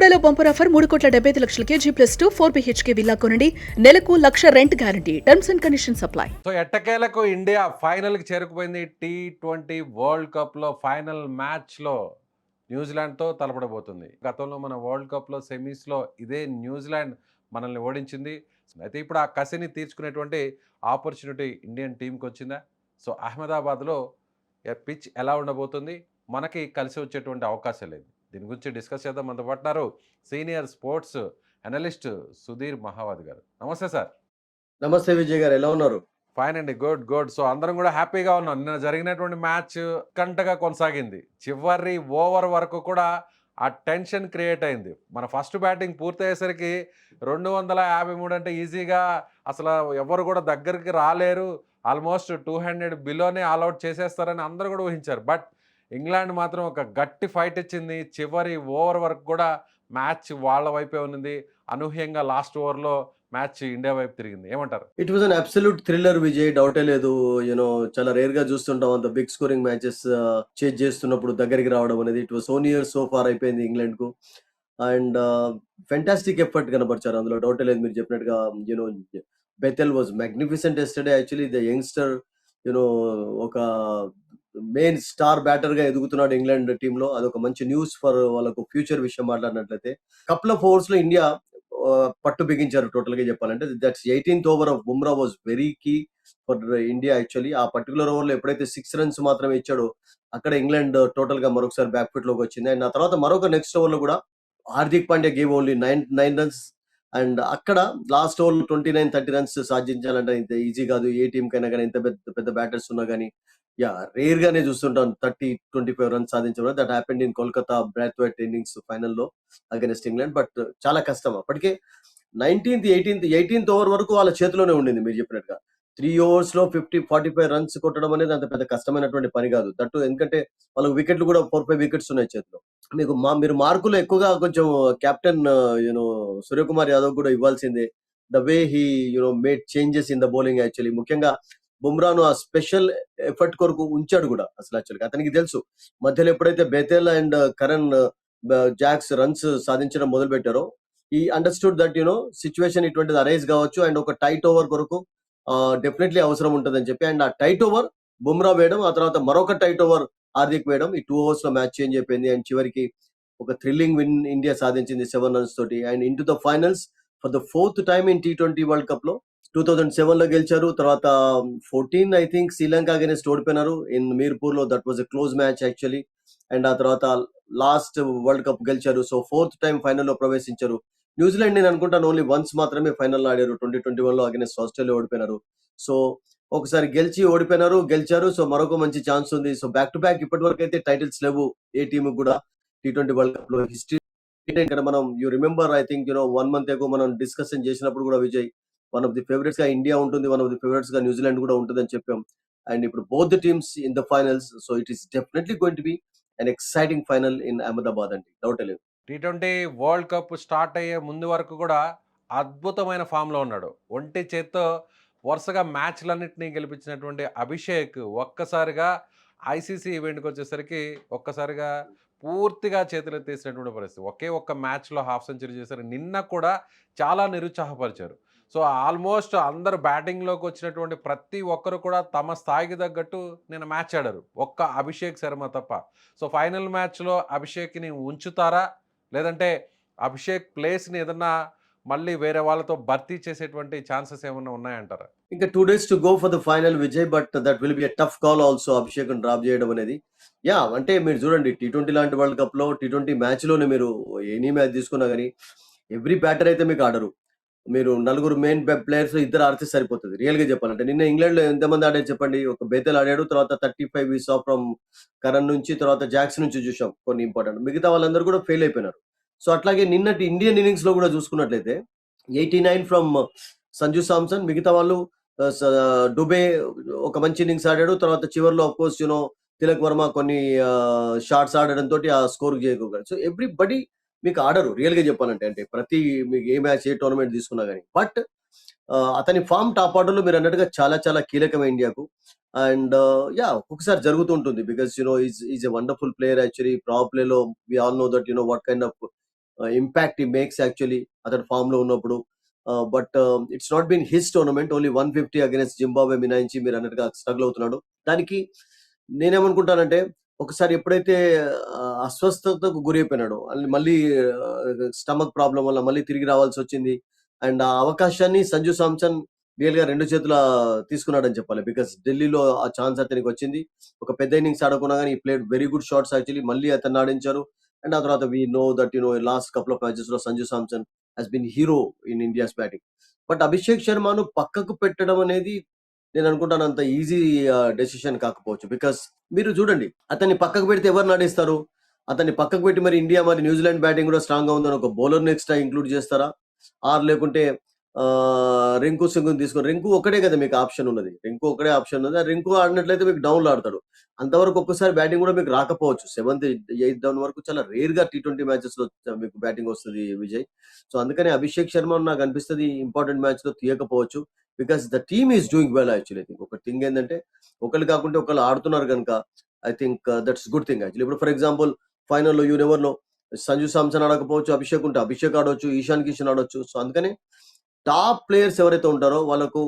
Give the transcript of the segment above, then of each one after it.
బెల్లుగూడలో bumper offer 3,75,00,000 G+2 4 BHK villa కొనండి. నెలకు 1,00,000 rent guarantee. Terms and conditions apply. So ఎట్టకేలకు India ఫైనల్కి చేరుకుపోయింది. T20 వరల్డ్ కప్లో ఫైనల్ మ్యాచ్లో న్యూజిలాండ్తో తలపడబోతుంది. గతంలో మన వరల్డ్ కప్లో సెమీస్లో ఇదే న్యూజిలాండ్ మనల్ని ఓడించింది. అయితే ఇప్పుడు ఆ కసిని తీర్చుకునేటువంటి ఆపర్చునిటీ ఇండియన్ టీంకి వచ్చిందా? సో అహ్మదాబాద్లో పిచ్ ఎలా ఉండబోతుంది, మనకి కలిసి వచ్చేటువంటి అవకాశం లేదు. దీని గురించి డిస్కస్ చేద్దాం. మనతో పాటున్నారు సీనియర్ స్పోర్ట్స్ అనలిస్ట్ సుధీర్ మహావత్ గారు. నమస్తే సార్. నమస్తే విజయ్ గారు, ఎలా ఉన్నారు? ఫైన్ అండి, గుడ్ గుడ్. సో అందరం కూడా హ్యాపీగా ఉన్నాం. నిన్న జరిగినటువంటి మ్యాచ్ కంటగా కొనసాగింది. చివరి ఓవర్ వరకు కూడా ఆ టెన్షన్ క్రియేట్ అయింది. మన ఫస్ట్ బ్యాటింగ్ పూర్తయ్యేసరికి 253 అంటే ఈజీగా అసలు ఎవరు కూడా దగ్గరికి రాలేరు, ఆల్మోస్ట్ 200 బిలోనే ఆల్అవుట్ చేసేస్తారని అందరూ కూడా ఊహించారు. బట్ ఇంగ్లాండ్ మాత్రం ఒక గట్టి ఫైట్ ఇచ్చింది. చివరి ఓవర్ వరకు కూడా మ్యాచ్ వాళ్ళ వైపే ఉన్నది. అనూహ్యంగా లాస్ట్ ఓవర్లో మ్యాచ్ ఇండియా వైపు తిరిగింది. ఏమంటారు? It was an absolute thriller Vijay, డౌటే లేదు. చాలా రేర్ గా చూస్తుంటాం అంత బిగ్ స్కోరింగ్ మ్యాచెస్ చేజ్ చేస్తున్నప్పుడు దగ్గరికి రావడం అనేది. It was so near so far అయిపోయింది ఇంగ్లాండ్ కు. అండ్ ఫెంటాస్టిక్ ఎఫర్ట్ కనబరిచారు అందులో, డౌటే లేదు. మీరు చెప్పినట్టుగా Bethell was magnificent yesterday. Actually the youngster ఒక మెయిన్ స్టార్ బ్యాటర్ గా ఎదుగుతున్నాడు ఇంగ్లాండ్ టీమ్ లో. అదొక మంచి న్యూస్ ఫర్ వాళ్ళకు ఫ్యూచర్ విషయం మాట్లాడినట్లయితే. కపుల్ ఆఫ్ ఓవర్స్ లో ఇండియా పట్టు బిగించారు టోటల్ గా చెప్పాలంటే. That's 18th over of Bumrah was very key for India. Actually ఆ పర్టికులర్ ఓవర్ లో ఎప్పుడైతే 6 runs మాత్రమే ఇచ్చాడో అక్కడ ఇంగ్లాండ్ టోటల్ గా మరొకసారి బ్యాక్ ఫుట్ లోకి వచ్చింది. అండ్ ఆ తర్వాత మరొక నెక్స్ట్ ఓవర్ లో కూడా Hardik Pandya gave only 9 runs. And అక్కడ లాస్ట్ ఓవర్ 29-30 runs సాధించాలంటే ఇంత ఈజీ కాదు ఏ టీం కైనా కానీ, ఎంత పెద్ద పెద్ద బ్యాటర్స్ ఉన్నా కానీ. రేర్ గానే చూస్తుంటాం 30-25 runs సాధించడం. That happened in Kolkata Brathwaite innings ఫైనల్లో అగైనెస్ట్ ఇంగ్లాండ్. బట్ చాలా కష్టం. అప్పటికే 18th ఓవర్ వరకు వాళ్ళ చేతిలోనే ఉండింది. మీరు చెప్పినట్టుగా 3 overs లో 45 runs కొట్టడం అనేది అంత పెద్ద కష్టమైనటువంటి పని కాదు. దట్టు ఎందుకంటే వాళ్ళకి వికెట్లు కూడా 4-5 వికెట్స్ ఉన్నాయి చేతిలో. మీరు మార్కులు ఎక్కువగా కొంచెం కెప్టెన్ సూర్యకుమార్ యాదవ్ కూడా ఇవ్వాల్సిందే. The way he made changes in the bowling. Actually ముఖ్యంగా బుమ్రాను ఆ స్పెషల్ ఎఫర్ట్ కొరకు ఉంచాడు కూడా. అసలు యాక్చువల్గా అతనికి తెలుసు మధ్యలో ఎప్పుడైతే Bethell and Curran Jacks runs సాధించడం మొదలు పెట్టారో, ఈ అండర్స్టూడ్ దట్ సిచ్యువేషన్ ఇటువంటిది అరైజ్ కావచ్చు అండ్ ఒక టైట్ ఓవర్ కొరకు డెఫినెట్లీ అవసరం ఉంటుందని చెప్పి. అండ్ ఆ టైట్ ఓవర్ బుమ్రా వేయడం, ఆ తర్వాత మరొక టైట్ ఓవర్ హార్దిక్ వేయడం, ఈ 2 overs లో మ్యాచ్ చేంజ్ అయిపోయింది. అండ్ చివరికి ఒక థ్రిల్లింగ్ విన్ ఇండియా సాధించింది 7 runs తోటి. And into the finals for the 4th time in T20 world cup లో. 2007 లో గెలిచారు, తర్వాత 14 ఐ థింక్ శ్రీలంక అగైనెస్ట్ ఓడిపోయినారు ఇన్ మీర్పూర్ లో. That was a close match actually. And ఆ తర్వాత లాస్ట్ వరల్డ్ కప్ గెలిచారు. సో 4th time ఫైనల్లో ప్రవేశించారు. న్యూజిలాండ్ నేను అనుకుంటాను ఓన్లీ వన్స్ మాత్రమే ఫైనల్ ఆడారు. 2021 లో అగైనెస్ట్ ఆస్ట్రేలియా ఓడిపోయినారు. సో ఒకసారి గెలిచి ఓడిపోయినారు, గెలిచారు. సో మరొక మంచి ఛాన్స్ ఉంది. సో బ్యాక్ టు బ్యాక్ ఇప్పటి వరకు అయితే టైటిల్స్ లేవు ఏ టీమ్ కూడా T20 వరల్డ్ కప్ లో. హిస్టరీ ఇక్కడ మనం you remember I think 1 month ago మనం డిస్కషన్ చేసినప్పుడు కూడా Vijay, one of the favourites గా ఇండియా ఉంటుంది, వన్ ఆఫ్ ది ఫేవరెట్స్ గా న్యూజిలాండ్ కూడా ఉంటుందని చెప్పాం. అండ్ ఇప్పుడు both the teams in the finals. So it is definitely going to be an exciting final in Ahmedabad అండి, డౌట్ లేదు. T20 వరల్డ్ కప్ స్టార్ట్ అయ్యే ముందు వరకు కూడా అద్భుతమైన ఫామ్లో ఉన్నాడు. ఒంటి చేత్తో వరుసగా మ్యాచ్లన్నింటినీ గెలిపించినటువంటి అభిషేక్ ఒక్కసారిగా ఐసీసీ ఈవెంట్కి వచ్చేసరికి ఒక్కసారిగా పూర్తిగా చేతులెత్తేసినటువంటి పరిస్థితి. ఒకే ఒక్క మ్యాచ్లో హాఫ్ సెంచరీ చేశారు. నిన్న కూడా చాలా నిరుత్సాహపరిచారు. సో ఆల్మోస్ట్ అందరు బ్యాటింగ్లోకి వచ్చినటువంటి ప్రతి ఒక్కరు కూడా తమ స్థాయికి తగ్గట్టు నిన్న మ్యాచ్ ఆడారు, ఒక్క అభిషేక్ శర్మ తప్ప. సో ఫైనల్ మ్యాచ్లో అభిషేక్ని ఉంచుతారా, లేదంటే అభిషేక్ ప్లేస్ని ఏదన్నా మళ్ళీ వేరే వాళ్ళతో భర్తీ చేసేటువంటి ఛాన్సెస్ ఏమన్నా ఉన్నాయంటారా? ఇంకా 2 days to go for the final Vijay, but that will be a tough call also Abhishek drop చేయడం అనేది. అంటే మీరు చూడండి T20 లాంటి వరల్డ్ కప్ లో T20 మ్యాచ్ లోనే మీరు ఎనీ మ్యాచ్ తీసుకున్నా కానీ ఎవ్రీ బ్యాటర్ అయితే మీకు ఆడరు. మీరు నలుగురు మెయిన్ ప్లేయర్స్ ఇద్దరు ఆడితే సరిపోతుంది రియల్ గా చెప్పాలంటే. నిన్న ఇంగ్లాండ్ లో ఎంతమంది ఆడారు చెప్పండి? ఒక బెథెల్ ఆడాడు, తర్వాత 35 we saw ఫ్రమ్ కరణ్ నుంచి, తర్వాత జాక్స్ నుంచి చూసాం కొన్ని ఇంపార్టెంట్. మిగతా వాళ్ళందరూ కూడా ఫెయిల్ అయిపోయినారు. సో అట్లాగే నిన్నటి ఇండియన్ ఇన్నింగ్స్ లో కూడా చూసుకున్నట్లయితే 89 ఫ్రమ్ సంజు సామ్సన్, మిగతా వాళ్ళు డుబే ఒక మంచి ఇన్నింగ్స్ ఆడాడు. తర్వాత చివరిలో ఆఫ్ కోర్స్ తిలక్ వర్మ కొన్ని షాట్స్ ఆడడంతో ఆ స్కోర్ చేయగలిగారు. సో ఎవ్రీబడి మీకు ఆడరు రియల్ గా చెప్పాలంటే. అంటే ప్రతి మీకు ఏ మ్యాచ్ ఏ టోర్నమెంట్ తీసుకున్నా కానీ. బట్ అతని ఫామ్ టాప్ ఆర్డర్ లో మీరు అన్నట్టుగా చాలా చాలా కీలకమే ఇండియాకు. అండ్ ఒక్కొక్కసారి జరుగుతూ ఉంటుంది because is a wonderful player actually. Power play లో we all know that what kind of impact he makes actually అతడు ఫామ్‌లో ఉన్నప్పుడు. But it's not been his tournament. Only 150 against Zimbabwe మినహాయించి మీరన్నట్టుగా స్ట్రగుల్ అవుతున్నాడు. దానికి నేనేమనుకుంటానంటే ఒకసారి ఎప్పుడైతే అస్వస్థతకు గురైపోయినాడో మళ్ళీ స్టమక్ ప్రాబ్లమ్ వల్ల మళ్ళీ తిరిగి రావాల్సొచ్చింది. అండ్ ఆ అవకాశాన్ని సంజు సామ్సన్ రియల్‌గా 2 చేతులా తీసుకున్నాడని చెప్పాలి. బికాస్ ఢిల్లీలో ఆ ఛాన్స్ అతనికొచ్చింది. ఒక పెద్ద ఇన్నింగ్స్ ఆడకున్నా గాని, he played very good shots actually. మళ్ళీ అతన్ని ఆడించారు. అండ్ ఆ తర్వాత we know that last couple of మ్యాచెస్‌లో Sanju Samson has been hero in India's batting. But Abhishek శర్మను పక్కకు పెట్టడం అనేది నేను అనుకుంటాను అంత ఈజీ డెసిషన్ కాకపోవచ్చు. బికాస్ మీరు చూడండి, అతన్ని పక్కకు పెడితే ఎవరిని ఆడిస్తారు? అతన్ని పక్కకు పెట్టి మరి ఇండియా మరి న్యూజిలాండ్ బ్యాటింగ్ కూడా స్ట్రాంగ్‌గా ఉందని ఒక బౌలర్‌ని ఎక్స్‌ట్రా ఇంక్లూడ్ చేస్తారా? ఆర్ లేకుంటే రింకు సింగ్‌ని తీసుకొని, రింకు ఒక్కడే కదా మీకు ఆప్షన్ ఉన్నది. రింకు ఒక్కడే ఆప్షన్ ఉన్నది. ఆ రింకు ఆడినట్లయితే మీకు డౌన్‌లో ఆడతాడు. అంతవరకు ఒక్కసారి బ్యాటింగ్ కూడా మీకు రాకపోవచ్చు. సెవెంత్, ఎయిత్ డౌన్ వరకు చాలా రేర్‌గా టీ20 మ్యాచెస్‌లో మీకు బ్యాటింగ్ వస్తది విజయ్. సో అందుకని అభిషేక్ శర్మ నాకు అనిపిస్తది ఇంపార్టెంట్ మ్యాచ్‌లో తీయకపోవచ్చు. Because the team is doing well actually. I think ఒక థింగ్ ఏందంటే ఒకళ్ళు కాకుంటే ఒకళ్ళు ఆడుతున్నారు గనుక I think that's good thing actually. ఇప్పుడు ఫర్ ఎగ్జాంపుల్ ఫైనల్‌లో you never know, Sanju Samson ఆడకపోవచ్చు, అభిషేక్ ఉంటే అభిషేక్ ఆడొచ్చు, ఈశాన్ కిషన్ ఆడొచ్చు. సో అందుకని టాప్ ప్లేయర్స్ ఎవరైతే ఉంటారో వాళ్ళకు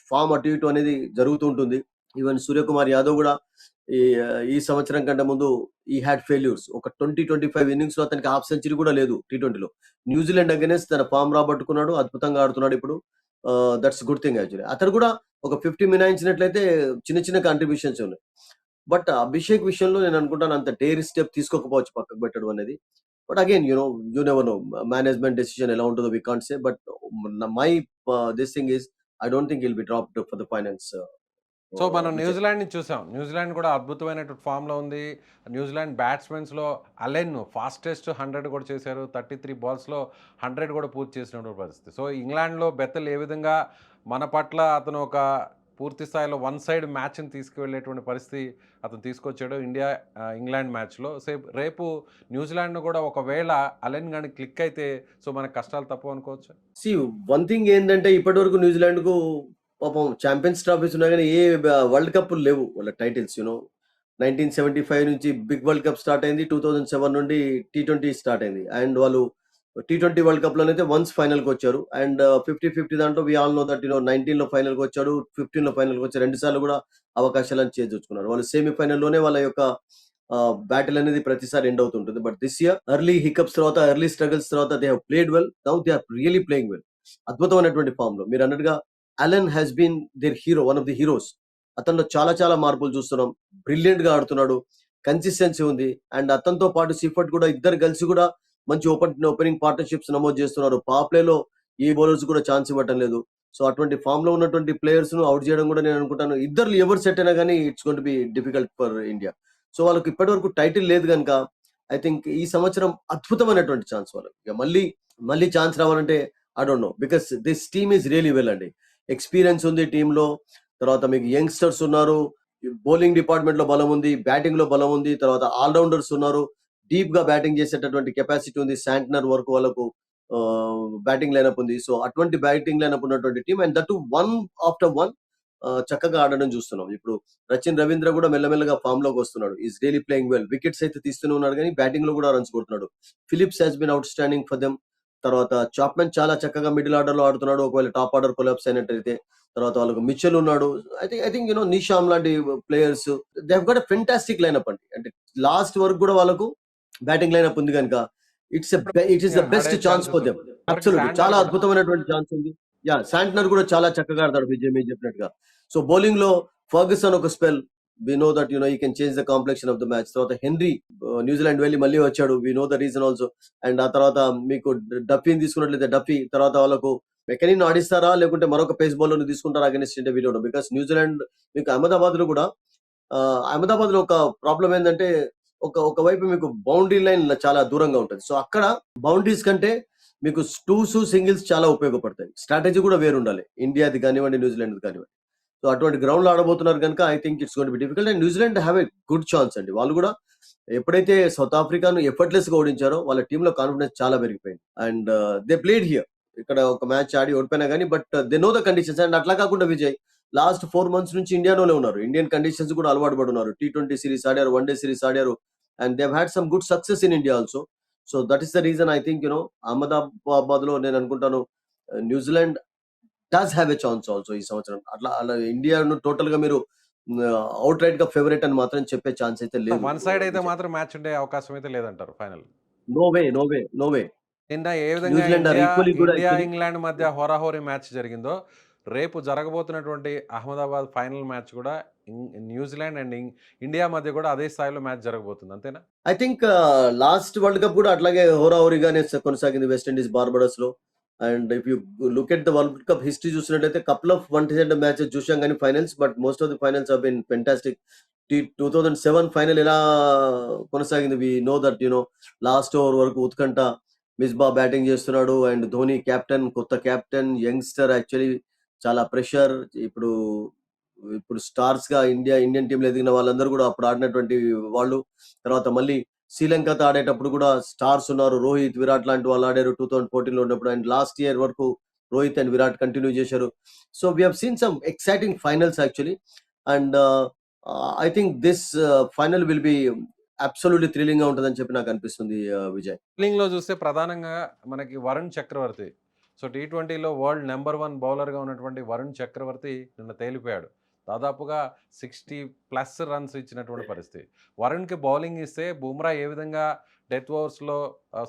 ఫామ్ అటు ఇటు అనేది జరుగుతూ ఉంటుంది. ఈవెన్ సూర్యకుమార్ యాదవ్ కూడా ఈ ఈ సంవత్సరం కంటే ముందు ఈ హ్యాడ్ ఫెయిల్యూర్స్. ఒక 20, 25 ఇన్నింగ్స్ లో అతనికి హాఫ్ సెంచరీ కూడా లేదు టీ20లో. న్యూజిలాండ్ అగైనెస్ట్ తన ఫామ్ రాబట్టుకున్నాడు. అద్భుతంగా ఆడుతున్నాడు ఇప్పుడు. That's good thing actually. అతను కూడా ఒక 50 మినాయించినట్లయితే చిన్న చిన్న కాంట్రిబ్యూషన్స్ ఉన్నాయి. బట్ అభిషేక్ విషయంలో నేను అనుకుంటాను అంత డేర్ స్టెప్ తీసుకోకపోవచ్చు పక్కకు పెట్టడం అనేది. But again you never know, management decision ఎలా ఉంటుందో we can't say. But my this thing is I don't think will be dropped for the finals. So మనం విజయ్. న్యూజిలాండ్‌ని చూసాం. న్యూజిలాండ్ కూడా అద్భుతమైనటువంటి ఫామ్‌లో ఉంది. న్యూజిలాండ్ బ్యాట్స్‌మెన్స్‌లో అలెన్ ఫాస్టెస్ట్ 100 కూడా చేశారు. 33 బాల్స్‌లో 100 కూడా పూర్తి చేసినటువంటి పరిస్థితి. సో ఇంగ్లాండ్‌లో బెత్తల్ ఏ విధంగా మన పట్ల అతను ఒక పూర్తి స్థాయిలో వన్ సైడ్ మ్యాచ్‌ని తీసుకువెళ్ళేటువంటి పరిస్థితి అతను తీసుకొచ్చాడు ఇంగ్లాండ్ మ్యాచ్‌లో. రేపు న్యూజిలాండ్‌ను కూడా ఒకవేళ అలెన్ గాని క్లిక్ అయితే సో మనకు కష్టాలు తప్పవు అనుకోవచ్చా? సి వన్ థింగ్ ఏంటంటే ఇప్పటివరకు న్యూజిలాండ్ కు పాపం ఛాంపియన్స్ ట్రాఫీస్ ఉన్నాయి కానీ ఏ వరల్డ్ కప్లు లేవు వాళ్ళ టైటిల్స్. 1975 నుంచి బిగ్ వరల్డ్ కప్ స్టార్ట్ అయింది. 2007 నుండి టీ20 స్టార్ట్ అయింది. అండ్ వాళ్ళు టీ20 వరల్డ్ కప్ లోనైతే వన్స్ ఫైనల్ కి వచ్చారు. అండ్ 50-50 దాంట్లో వి ఆల్ నో దట్ 19 లో ఫైనల్ కి వచ్చాడు, 15 లో ఫైనల్ కి వచ్చారు. 2 సార్లు కూడా అవకాశాలను చేజుచ్చుకున్నారు. వాళ్ళు సెమీఫైనల్ లోనే వాళ్ళ యొక్క బ్యాటిల్ అనేది ప్రతిసారి ఎండ్ అవుతుంటుంది. But this year early hiccups తర్వాత, ఎర్లీ స్ట్రగల్స్ తర్వాత they have played well. Now they are really playing well. అద్భుతమైనటువంటి ఫామ్ లో మీరు అన్నట్టుగా Allen has been their hero, one of the heroes. అతనిలో చాలా చాలా మార్పులు చూస్తున్నాం. బ్రిలియంట్ గా ఆడుతున్నాడు. కన్సిస్టెన్సీ ఉంది. అండ్ అతనితో పాటు సిఫర్ట్ కూడా ఇద్దరు కలిసి కూడా మంచి ఓపెనింగ్ పార్ట్నర్షిప్స్ నమోదు చేస్తున్నారు. పవర్ ప్లే లో ఈ బౌలర్స్ కూడా ఛాన్స్ ఇవ్వటం లేదు. సో అటువంటి ఫామ్ లో ఉన్నటువంటి ప్లేయర్స్ ను అవుట్ చేయడం కూడా నేను అనుకుంటాను ఇద్దరు ఎవరు సెట్ అయినా కానీ it's going to be difficult for India. So వాళ్ళకి ఇప్పటి వరకు టైటిల్ లేదు కనుక ఐ థింక్ ఈ సంవత్సరం అద్భుతమైనటువంటి ఛాన్స్ వాళ్ళకి. ఇక మళ్ళీ ఛాన్స్ రావాలంటే I don't know. Because this team is really well అండి. ఎక్స్పీరియన్స్ ఉంది టీమ్ లో. తర్వాత మీకు యంగ్స్టర్స్ ఉన్నారు. బౌలింగ్ డిపార్ట్మెంట్ లో బలం ఉంది. బ్యాటింగ్ లో బలం ఉంది. తర్వాత ఆల్రౌండర్స్ ఉన్నారు. డీప్ గా బ్యాటింగ్ చేసేటటువంటి కెపాసిటీ ఉంది. శాంట్నర్ వరకు వాళ్ళకు బ్యాటింగ్ లైనప్ ఉంది. సో అటువంటి బ్యాటింగ్ లైనప్ ఉన్నటువంటి team and that one after one చక్కగా ఆడడం చూస్తున్నాం. ఇప్పుడు రచిన్ రవీంద్ర కూడా మెల్లమెల్లగా ఫామ్ లోకి వస్తున్నాడు. Is really playing well. Wickets అయితే తీస్తూనే ఉన్నాడు కానీ బ్యాటింగ్ లో కూడా రన్స్ కొడుతున్నాడు. Phillips has been outstanding for them. తర్వాత చాప్మెన్ చాలా చక్కగా మిడిల్ ఆర్డర్ లో ఆడుతున్నాడు. ఒకవేళ టాప్ ఆర్డర్ కొలాప్స్ అయినట్టయితే తర్వాత వాళ్ళకు మిచెల్ ఉన్నాడు. ఐ థింక్ నిషామ్ లాంటి players they have got a fantastic lineup అండి. అంటే లాస్ట్ వరకు కూడా వాళ్ళకు బ్యాటింగ్ లైనప్ ఉంది కనుక it is the best chance for them. Absolutely చాలా అద్భుతమైనటువంటి ఛాన్స్ ఉంది. యా, శాంట్నర్ కూడా చాలా చక్కగా ఆడతాడు విజయ్ మీరు చెప్పినట్టుగా. సో బౌలింగ్ లో ఫర్గసన్ ఒక spell, we know that he can change the complexion of the match. తర్వాత హెన్రీ న్యూజిలాండ్ వెళ్ళి మళ్ళీ వచ్చాడు, we know the reason also. And ఆ తర్వాత మీకు డఫీని తీసుకున్నట్లయితే డఫీ తర్వాత వాళ్ళకు మెకనీని ఆడిస్తారా లేకుంటే మరొక పేస్ బౌలర్ ని తీసుకుంటారా against India, we don't know. Because New Zealand మీకు అహ్మదాబాద్ లో కూడా అహ్మదాబాద్ లో ఒక ప్రాబ్లం ఏంటంటే ఒకవైపు మీకు బౌండరీ లైన్ చాలా దూరంగా ఉంటుంది. సో అక్కడ బౌండరీస్ కంటే మీకు టూస్ సింగిల్స్ చాలా ఉపయోగపడతాయి. స్ట్రాటజీ కూడా వేరు ఉండాలి. ఇండియాది కానివ్వండి, న్యూజిలాండ్ కానివ్వండి. సో అటువంటి గ్రౌండ్ లో ఆడబోతున్నారు కనుక I think it's going to be difficult. And New Zealand have a good chance అండి. వాళ్ళు కూడా ఎప్పుడైతే సౌత్ ఆఫ్రికాను ఎఫర్ట్లెస్ గా ఓడించారో వాళ్ళ టీమ్ లో కాన్ఫిడెన్స్ చాలా పెరిగిపోయింది. And they played here. ఇక్కడ ఒక మ్యాచ్ ఆడి ఓడిపోయినా కానీ but they know the conditions. And అట్లా కాకుండా విజయ్ లాస్ట్ 4 months నుంచి ఇండియాలోనే ఉన్నారు. ఇండియన్ కండిషన్స్ కూడా అలవాటు పడున్నారు. టీ20 సిరీస్ ఆడారు, వన్ డే సిరీస్ ఆడారు. And they had some good success in India also. So that is the reason I think Ahmedabad లో నేను అనుకుంటాను New Zealand does have a chance also ఈ సంవత్సరం. అలా ఇండియాను టోటల్ గా మీరు అవుట్ రైట్ గా ఫేవరెట్ అని మాత్రం చెప్పే ఛాన్స్ అయితే లేదు. వన్ సైడ్ అయితే మాత్రం మ్యాచ్ ఉండే అవకాశం అయితే లేదంటారు final. No way, no way, no way. నిన్న ఏ విధంగా New Zealand or India equally good India actually. England మధ్య హోరాహోరీ మ్యాచ్ జరిగిందో, రేపు జరగబోతున్నటువంటి అహ్మదాబాద్ ఫైనల్ మ్యాచ్ కూడా న్యూజిలాండ్ అండ్ ఇండియా మధ్య కూడా అదే స్థాయిలో మ్యాచ్ జరగబోతుంది, అంతేనా? I think last world cup కూడా అట్లాగే హోరాహోరీగానే కొనసాగింది వెస్ట్ ఇండీస్ బార్బడోస్ లో. And if you look at the world cup history చూసినట్టయితే couple of one side matches చూసాం కానీ finals, but most of the finals have been fantastic. 2007 final ఎలా కొనసాగింది, we know that last over వరకు ఉత్కంఠ. Misbah batting చేస్తున్నాడు and Dhoni captain, కొత్త captain, youngster, actually చాలా ప్రెషర్. ఇప్పుడు ఇప్పుడు స్టార్స్ గా ఇండియన్ టీంలో ఎదిగిన వాళ్ళందరూ కూడా అప్పుడు ఆడినటువంటి వాళ్ళు. తర్వాత మళ్ళీ శ్రీలంకతో ఆడేటప్పుడు కూడా స్టార్స్ ఉన్నారు, రోహిత్, విరాట్ లాంటి వాళ్ళు ఆడారు 2014 లో ఉన్నప్పుడు. అండ్ లాస్ట్ ఇయర్ వరకు రోహిత్ అండ్ విరాట్ కంటిన్యూ చేశారు. So we have seen some exciting finals actually. And I think this final will be absolutely thrilling గా ఉంటుందని చెప్పి నాకు అనిపిస్తుంది విజయ్. బౌలింగ్ లో చూస్తే ప్రధానంగా మనకి వరుణ్ చక్రవర్తి, సో T20లో వరల్డ్ నెంబర్ 1 బౌలర్గా ఉన్నటువంటి వరుణ్ చక్రవర్తి నిన్న తేలిపోయాడు. దాదాపుగా 60+ రన్స్ ఇచ్చినటువంటి పరిస్థితి. వరుణ్కి బౌలింగ్ ఇస్తే బుమ్రా ఏ విధంగా డెత్ ఓవర్స్లో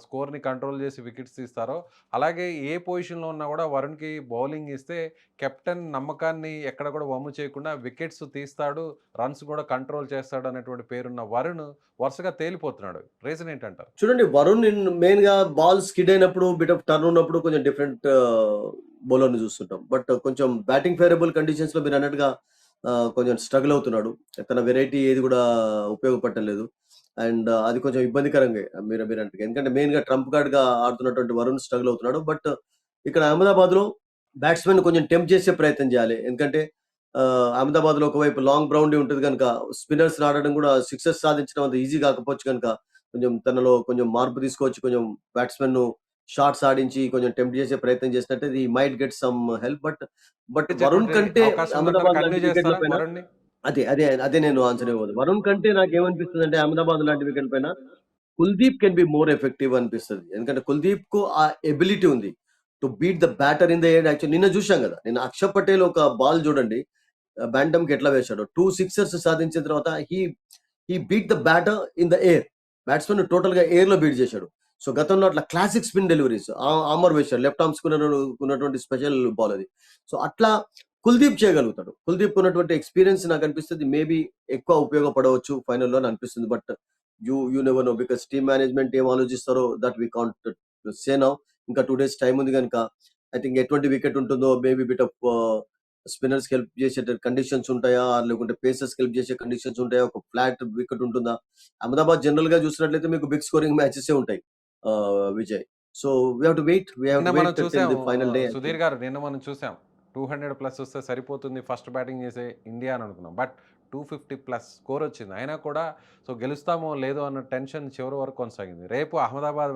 స్కోర్ని కంట్రోల్ చేసి వికెట్స్ తీస్తారో, అలాగే ఏ పొజిషన్లో ఉన్నా కూడా వరుణ్కి బౌలింగ్ ఇస్తే కెప్టెన్ నమ్మకాన్ని ఎక్కడ కూడా వమ్ము చేయకుండా వికెట్స్ తీస్తాడు, రన్స్ కూడా కంట్రోల్ చేస్తాడు అనేటువంటి పేరున్న వరుణ్ వరుసగా తేలిపోతున్నాడు. రీజన్ ఏంటంటారు? చూడండి, వరుణ్ మెయిన్ గా బాల్ స్కిడ్ అయినప్పుడు, బిట్ ఆఫ్ టర్న్ ఉన్నప్పుడు కొంచెం డిఫరెంట్ బౌలర్ ని చూస్తుంటాం. బట్ కొంచెం బ్యాటింగ్ ఫేవరబుల్ కండిషన్స్ లో మీరు అన్నట్టుగా కొంచెం స్ట్రగుల్ అవుతున్నాడు. తన వెరైటీ ఏది కూడా ఉపయోగపడలేదు. అండ్ అది కొంచెం ఇబ్బందికరంగా మీరు అన్నట్టుగా, ఎందుకంటే మెయిన్ గా ట్రంప్ కార్డ్ గా ఆడుతున్నటువంటి వరుణ్ స్ట్రగుల్ అవుతున్నాడు. బట్ ఇక్కడ అహ్మదాబాద్ లో బ్యాట్స్మెన్ కొంచెం టెంప్ట్ చేసే ప్రయత్నం చేయాలి. ఎందుకంటే అహ్మదాబాద్ లో ఒకవైపు లాంగ్ బౌండరీ ఉంటుంది కనుక స్పిన్నర్స్ ఆడడం కూడా సిక్సెస్ సాధించడం అంత ఈజీ కాకపోవచ్చు కనుక కొంచెం తనలో కొంచెం మార్పు తీసుకొచ్చి కొంచెం బ్యాట్స్మెన్ ను షాట్స్ ఆడించి కొంచెం టెంప్ట్ చేసే ప్రయత్నం చేసినట్టే he might get some help. But Varun కంటే అవకాశం ఉందంటారా? అహ్మదాబాద్ కంటిన్యూ లాంటి వికెట్ల చేస్తారా పైన వరుణ్ని? అదే నేను ఆన్సర్ ఇవ్వదు. వరుణ్ కంటే నాకేమనిపిస్తుంది అంటే అహ్మదాబాద్ లాంటి వికెట్ పైన Kuldeep can be more effective అనిపిస్తుంది. ఎందుకంటే కుల్దీప్ కు ఆ ఎబిలిటీ ఉంది to beat the batter in the air. Actual నిన్న చూసాం కదా, నిన్న అక్షర్ పటేల్ ఒక బాల్ చూడండి బ్యాంటమ్ కి ఎట్లా వేశాడు. 2 సిక్సర్స్ సాధించిన తర్వాత he beat the batter in the air. Batsmen total గా ఎయిర్ లో బీట్ చేశాడు. సో గతంలో అట్లా క్లాసిక్ స్పిన్ డెలివరీస్ ఆమర్ వేశాడు, లెఫ్ట్ ఆర్మ్స్ ఉన్నటువంటి స్పెషల్ బాల్ అది. సో అట్లా కుల్దీప్ చేయగలుగుతాడు. కుల్దీప్ ఉన్నటువంటి ఎక్స్పీరియన్స్ నాకు అనిపిస్తుంది మేబీ ఎక్కువ ఉపయోగపడవచ్చు ఫైనల్లో అని అనిపిస్తుంది. But you never know, because team management ఏం ఆలోచిస్తారో that we can't say now. ఇంకా 2 days టైం ఉంది కనుక ఐ థింక్ ఎటువంటి వికెట్ ఉంటుందో, maybe bit of spinners help చేసే కండిషన్స్ ఉంటాయా, లేకుంటే పేసర్స్ హెల్ప్ చేసే కండిషన్స్ ఉంటాయా, ఒక ఫ్లాట్ వికెట్ ఉంటుందా. అహ్మదాబాద్ జనరల్ గా చూసినట్లయితే మీకు బిగ్ స్కోరింగ్ మ్యాచెస్ ఉంటాయి Vijay. So we have to wait నిన్న మనం చూసాం ది ఫైనల్ డే. సుధీర్ గారు, నిన్న మనం చూసాం 200+ వస్తే సరిపోతుంది ఫస్ట్ బ్యాటింగ్ చేసే ఇండియా అని అనుకున్నాం. బట్ 250+ స్కోర్ వచ్చింది. అయినా కూడా సో గెలుస్తామో లేదో అన్న టెన్షన్ చివరి వరకు కొనసాగింది. రేపు అహ్మదాబాద్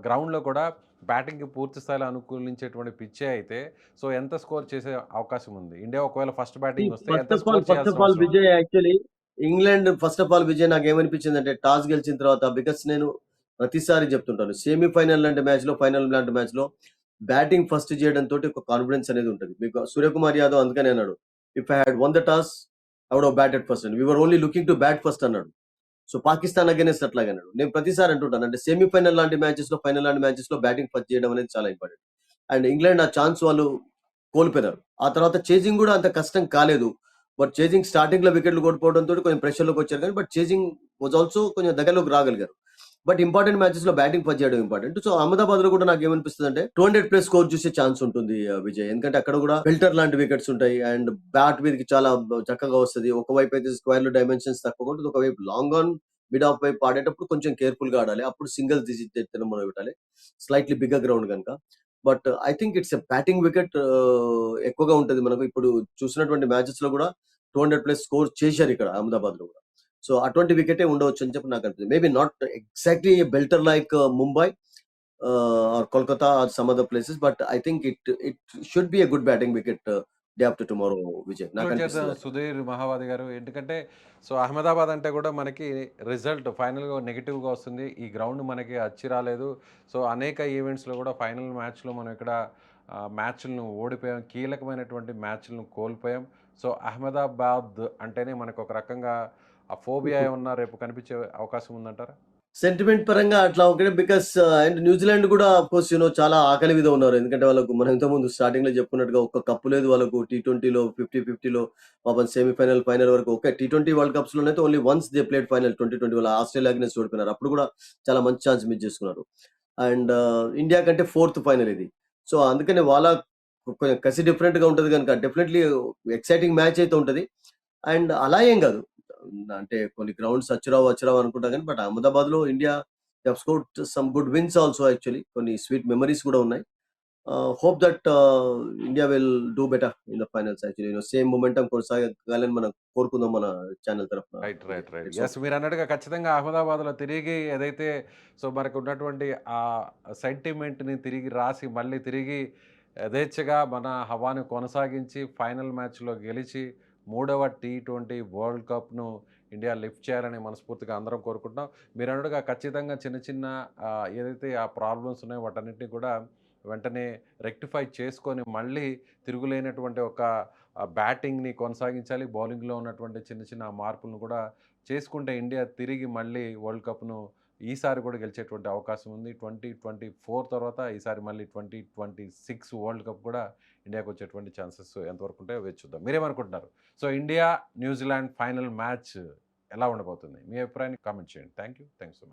గ్రౌండ్లో కూడా బ్యాటింగ్కి పూర్తి స్థాయిలో అనుకూలించేటువంటి పిచ్చే అయితే సో ఎంత స్కోర్ చేసే అవకాశం ఉంది? ఇండియా ఒకవేళ ఫస్ట్ బ్యాటింగ్ వస్తే ఎంత స్కోర్ ఫస్ట్ చేయాల్సిన ఆఫ్ ఆల్ అవసరం ఉంది? Vijay, actually England first of all Vijay నాకు ఏమనిపించింది అంటే టాస్ గెలిచిన తర్వాత, బికాస్ నేను ప్రతిసారి చెప్తుంటాను సెమీఫైనల్ లాంటి మ్యాచ్ లో, ఫైనల్ లాంటి మ్యాచ్ లో బ్యాటింగ్ ఫస్ట్ చేయడం తోటి ఒక కాన్ఫిడెన్స్ అనేది ఉంటుంది మీకు. సూర్యకుమార్ యాదవ్ అందుకనే అన్నాడు, if I had won the toss I would have batted first and we're only looking to bat first అన్నాడు. సో పాకిస్తాన్ అగైనెస్ట్ అట్లాగే అన్నాడు. నేను ప్రతిసారి అంటుంటాను అంటే సెమీఫైనల్ లాంటి మ్యాచెస్ లో, ఫైనల్ లాంటి మ్యాచెస్ లో బ్యాటింగ్ ఫస్ట్ చేయడం అనేది చాలా ఇంపార్టెంట్. అండ్ ఇంగ్లాండ్ ఆ ఛాన్స్ వాళ్ళు కోల్పోయినారు. ఆ తర్వాత చేజింగ్ కూడా అంత కష్టం కాలేదు. బట్ చేజింగ్ స్టార్టింగ్ లో వికెట్లు కోల్పోవడంతో కొంచెం ప్రెషర్ లోకి వచ్చారు కానీ, బట్ చేజింగ్ వాజ్ ఆల్సో కొంచెం దగ్గరలోకి రాగలిగారు. బట్ ఇంపార్టెంట్ మ్యాచెస్ లో బ్యాటింగ్ ఫస్ట్ చేయడం ఇంపార్టెంట్. సో అహ్మదాబాద్ లో కూడా నాకు ఏమనిపిస్తుంది అంటే 200+ స్కోర్ చూసే ఛాన్స్ ఉంటుంది విజయ్. ఎందుకంటే అక్కడ కూడా ఫిల్టర్ లాంటి వికెట్స్ ఉంటాయి అండ్ బ్యాట్ మీదకి చాలా చక్కగా వస్తుంది. ఒకవైపు అయితే స్క్వేర్ లో డైమెన్షన్స్ తక్కువ ఉంటుంది, ఒకవైపు లాంగ్ ఆన్ మిడ్ ఆఫ్ వైపు ఆడేటప్పుడు కొంచెం కేర్ఫుల్ గా ఆడాలి. అప్పుడు సింగిల్ డిజిట్ మనం పెట్టాలి, స్లైట్లీ బిగ్గర్ గ్రౌండ్ కనుక. But I think it's a batting wicket ఎక్కువగా ఉంటుంది మనకు. ఇప్పుడు చూసినటువంటి మ్యాచెస్ లో కూడా 200+ స్కోర్ చేశారు ఇక్కడ అహ్మదాబాద్ లో కూడా. సో అటువంటి వికెటే ఉండవచ్చు అని చెప్పి నాకు అనిపిస్తుంది. Maybe not exactly belter like Mumbai or Kolkata or some other places, but I think it should be a good batting wicket day after tomorrow Vijay. నాకు ఇంక్లూడ్ చేద్దాం అనిపిస్తది అట్లా. సుధీర్ మహావాది గారు. ఎందుకంటే సో అహ్మదాబాద్ అంటే కూడా మనకి రిజల్ట్ ఫైనల్‌గా నెగెటివ్‌గా వస్తుంది. ఈ గ్రౌండ్ మనకి అచ్చి రాలేదు. సో అనేక ఈవెంట్స్‌లో కూడా ఫైనల్ మ్యాచ్‌లో మనం ఇక్కడ మ్యాచ్‌లను ఓడిపోయాం. కీలకమైనటువంటి మ్యాచ్‌లను కోల్పోయాం. సో అహ్మదాబాద్ అంటేనే మనకు ఒక రకంగా ఆ ఫోబియా ఏమన్నా రేపు కనిపించే అవకాశం ఉందంటారా? సెంటిమెంట్ పరంగా అట్లా ఒకటే బికాస్ అండ్ న్యూజిలాండ్ కూడా ఆఫ్‌కోర్స్ చాలా ఆకలి మీద ఉన్నారు. ఎందుకంటే వాళ్ళకు మనం ఇంతకుముందు స్టార్టింగ్‌లో చెప్పుకున్నట్టుగా ఒక్క కప్పు లేదు వాళ్ళకు. టీ20లో 50-50లో పాపం సెమీఫైనల్, ఫైనల్ వరకు ఒకే టీ20 వరల్డ్ కప్స్‌లోనైతే only once they played final 2020 వాళ్ళ ఆస్ట్రేలియా అగైన్స్ట్ ఓడిపోయినారు. అప్పుడు కూడా చాలా మంచి ఛాన్స్ మిస్ చేసుకున్నారు. అండ్ ఇండియా కంటే ఫోర్త్ ఫైనల్ ఇది. సో అందుకనే వాళ్ళ కొంచెం కసి డిఫరెంట్‌గా ఉంటది గనుక డెఫినెట్‌లీ ఎక్సైటింగ్ మ్యాచ్ అయితే ఉంటది. అండ్ అలా ఏం గాదు. అంటే కొన్ని గ్రౌండ్స్ అచ్చురావు అనుకుంటా గానీ, బట్ అహ్మదాబాద్‌లో India they have scored some good wins also actually. కొన్ని స్వీట్ మెమోరీస్ గూడా ఉన్నాయి. Hope that India will do better in the finals actually. Same momentum కొనసాగాలని మనం కోరుకుందాం మన ఛానెల్ తరఫున. రైట్. Let's yes. హోప్. మీరన్నట్టుగా ఖచ్చితంగా అహ్మదాబాద్‌లో తిరిగి ఏదైతే సో మనకున్నటువంటి ఆ సెంటిమెంట్‌ని తిరిగి రాసి, మళ్ళీ తిరిగి యథేచ్ఛగా మన హవాని కొనసాగించి, ఫైనల్ మ్యాచ్‌లో గెలిచి, మూడవ టీ20 వరల్డ్ కప్‌ను ఇండియా లిఫ్ట్ చేయాలని మనస్ఫూర్తిగా అందరం కోరుకుంటున్నాం. మీరన్నట్టుగా ఖచ్చితంగా చిన్న చిన్న ఏదైతే ఆ ప్రాబ్లమ్స్ ఉన్నాయో వాటన్నిటిని కూడా వెంటనే రెక్టిఫై చేసుకొని, మళ్ళీ తిరుగులేనటువంటి ఒక బ్యాటింగ్‌ని కొనసాగించాలి. బౌలింగ్‌లో ఉన్నటువంటి చిన్న చిన్న మార్పులను కూడా చేసుకుంటే ఇండియా తిరిగి మళ్ళీ వరల్డ్ కప్‌ను ఈసారి కూడా గెలిచేటువంటి అవకాశం ఉంది. 2024 తర్వాత ఈసారి మళ్ళీ 2026 వరల్డ్ కప్ కూడా ఇండియాకి వచ్చేటువంటి ఛాన్సెస్ ఎంతవరకు ఉంటాయో వేచి చూద్దాం. మీరేమనుకుంటున్నారు? So India, New Zealand final match ఎలా ఉండబోతుంది? మీ అభిప్రాయాన్ని కామెంట్ చేయండి. Thanks so much.